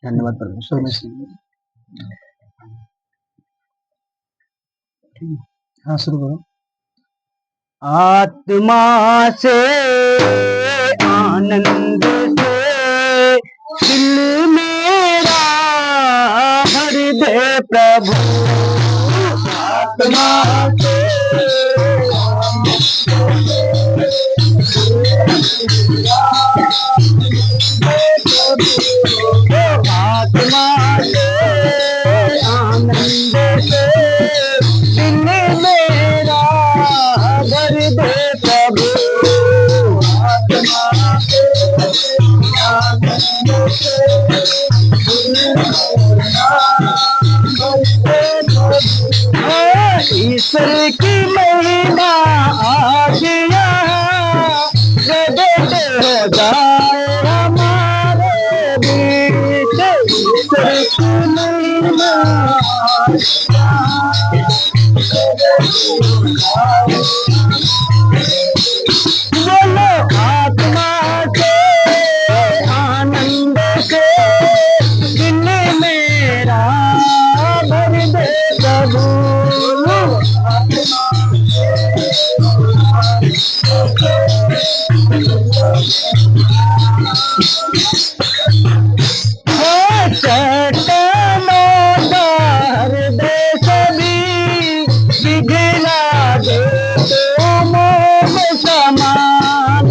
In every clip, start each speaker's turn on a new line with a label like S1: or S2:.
S1: धन्यवाद परमेश्वर। हाँ शुरू करो। आत्मा से आनंद से दिल मेरा भर दे प्रभु, आत्मा से आत्मा से आनंद से दिल मेरा भर दे प्रभु, आत्मा से आनंद से ईश्वर की महिमा आज यहाँ प्रकट हो जाए हमारे बीच, ईश्वर की महिमा बोलो आत्मा से आनंद से दिल मेरा भर दे प्रभु, चट्टानों का हृदय सभी पिघला दे तो मोम समान,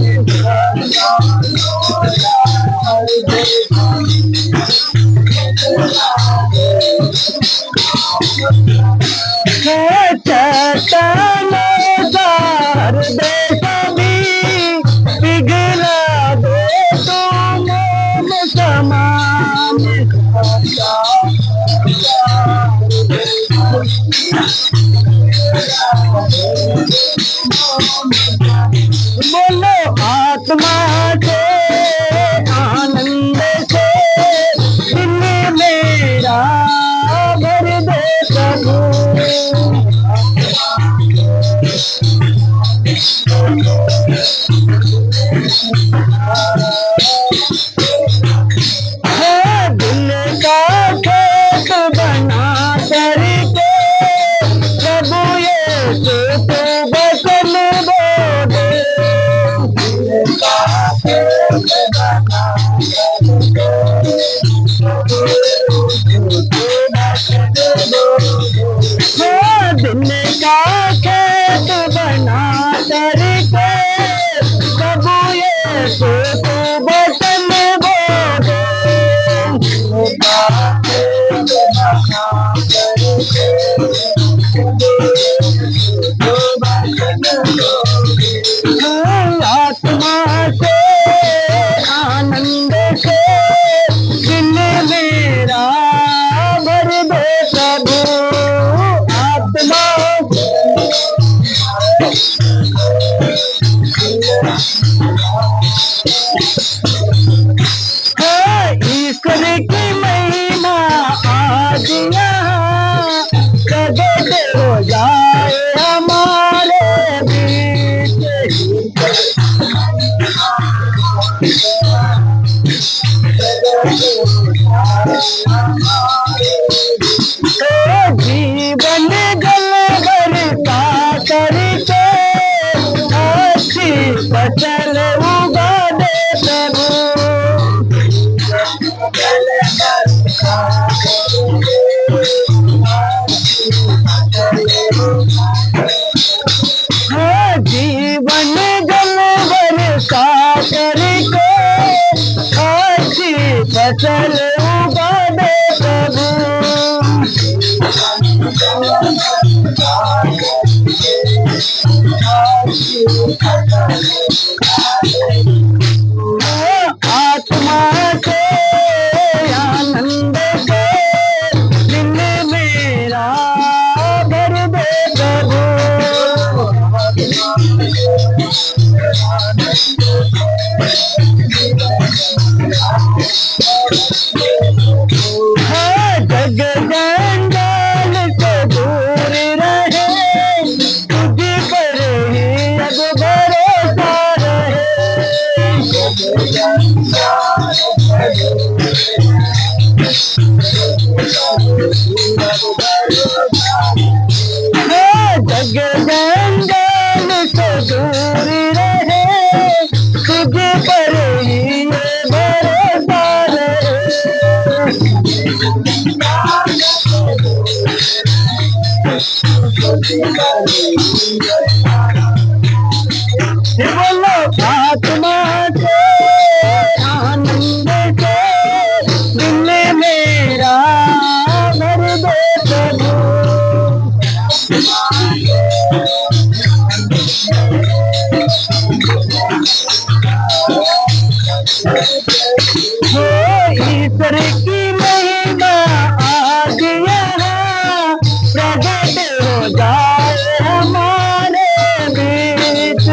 S1: चट्टानों का हृदय सभी पिघला दे तो मोम समान, बोलो आत्मा से आनंद से दिल मेरा भर दे प्रभु, दिल का खेत बना करके प्रभु यीशु तू बसन दे, दिल का खेत बना दिन का खेत बना करके प्रभु यीशु तू बसन बोले, आत्मा से आनंद से दिल मेरा भर दे प्रभु, आत्मा ईश्वर की महिमा आज यहाँ प्रकट हो जाए हमारे बीच, जीवन जल भरता करके अच्छी फसल उगा दे प्रभु, जीवन जल भरता करके अच्छी फसल उगा दे प्रभु, आत्मा से आनंद से दिल मेरा भर दे प्रभु, जग जंजाल से दूर रहे तुझ पर बोलो आत्मा के आनंद से दिल मेरा भर दे प्रभु। हो ईश्वर की महिमा आज यहाँ प्रकट हो जाए हमारे बीच।